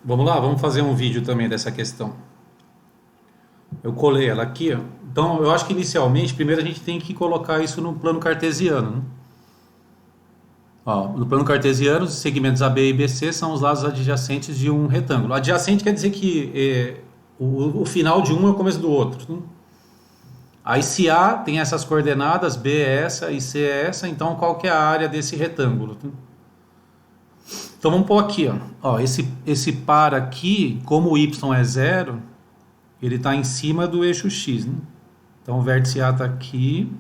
Vamos lá, vamos fazer um vídeo também dessa questão. Eu colei ela aqui, ó. Então, eu acho que inicialmente, primeiro a gente tem que colocar isso no plano cartesiano, né? Ó, no plano cartesiano, os segmentos AB e BC são os lados adjacentes de um retângulo. Adjacente quer dizer que o final de um é o começo do outro, né? Aí se A tem essas coordenadas, B é essa e C é essa, então qual que é a área desse retângulo, né? Então vamos pôr aqui, ó. Ó, esse par aqui, como o y é zero, ele está em cima do eixo x, né? Então o vértice A está aqui.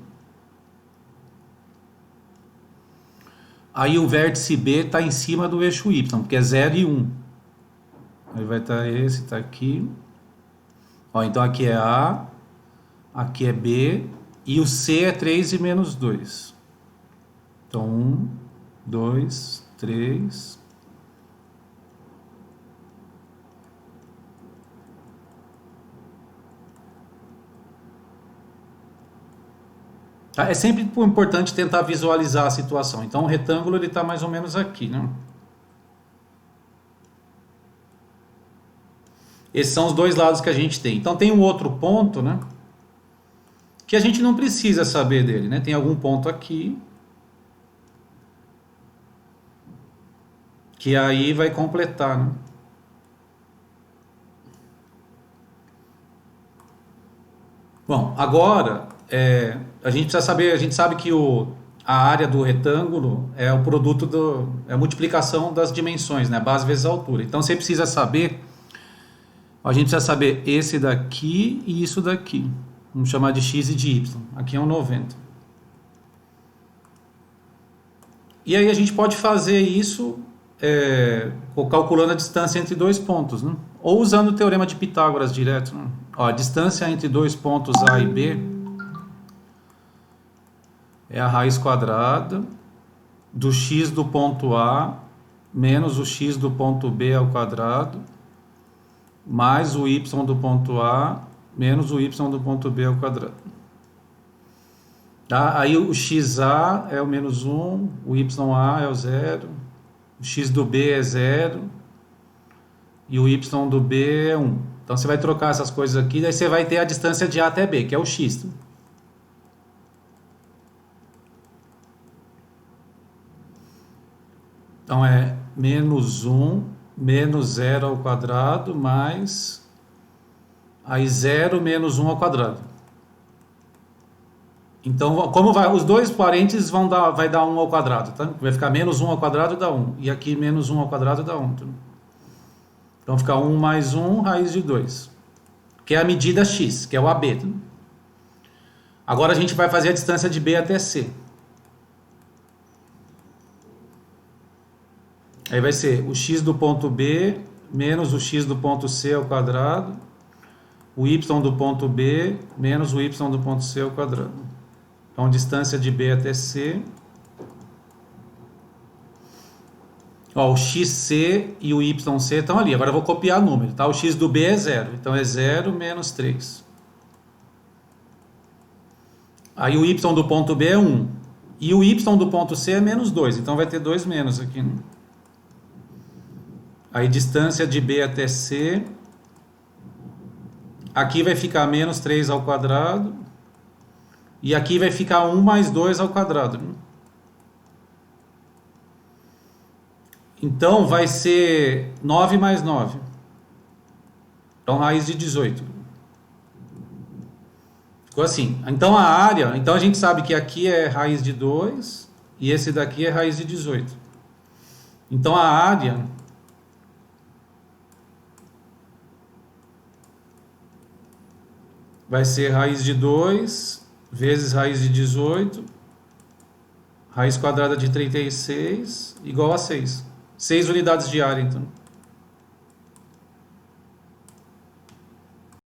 Aí o vértice B está em cima do eixo y, porque é 0 e 1. Aí vai estar esse, está aqui. Ó, então aqui é A, aqui é B, e o C é 3 e menos 2. Então 1, 2, 3. Tá? É sempre importante tentar visualizar a situação. Então o retângulo ele está mais ou menos aqui, né? Esses são os dois lados que a gente tem. Então tem um outro ponto, né? Que a gente não precisa saber dele, né? Tem algum ponto aqui que aí vai completar, né? Bom, agora a gente precisa saber, a gente sabe que a área do retângulo é o produto é a multiplicação das dimensões, né? Base vezes a altura. Então você precisa saber, a gente precisa saber esse daqui e isso daqui. Vamos chamar de x e de y. Aqui é um 90. E aí a gente pode fazer isso calculando a distância entre dois pontos, né? Ou usando o teorema de Pitágoras direto, né? Ó, a distância entre dois pontos A e B é a raiz quadrada do x do ponto A menos o x do ponto B ao quadrado mais o y do ponto A menos o y do ponto B ao quadrado. Tá? Aí o xa é o menos 1, o ya é o 0, o x do B é 0 e o y do B é 1. Então você vai trocar essas coisas aqui, daí você vai ter a distância de A até B, que é o x. Então é menos 1 menos 0 ao quadrado mais aí 0 menos 1 ao quadrado. Então, como os dois parênteses vai dar 1 ao quadrado, tá? Vai ficar menos 1 ao quadrado dá 1. E aqui menos 1 ao quadrado dá 1. Tá? Então fica 1 mais 1, raiz de 2. Que é a medida x, que é o AB. Tá? Agora a gente vai fazer a distância de B até C. Aí vai ser o x do ponto B menos o x do ponto C ao quadrado, o y do ponto B menos o y do ponto C ao quadrado. Então, distância de B até C. Ó, o xc e o yc estão ali. Agora eu vou copiar o número, tá? O x do B é 0. Então, é 0 menos 3. Aí o y do ponto B é 1. E o y do ponto C é menos 2. Então, vai ter 2 menos aqui, né? Aí, distância de B até C. Aqui vai ficar menos 3 ao quadrado. E aqui vai ficar 1 mais 2 ao quadrado. Então, vai ser 9 mais 9. Então, raiz de 18. Ficou assim. Então, a área... Então, a gente sabe que aqui é raiz de 2 e esse daqui é raiz de 18. Então, a área... vai ser raiz de 2 vezes raiz de 18, raiz quadrada de 36, igual a 6. 6 unidades de área, então.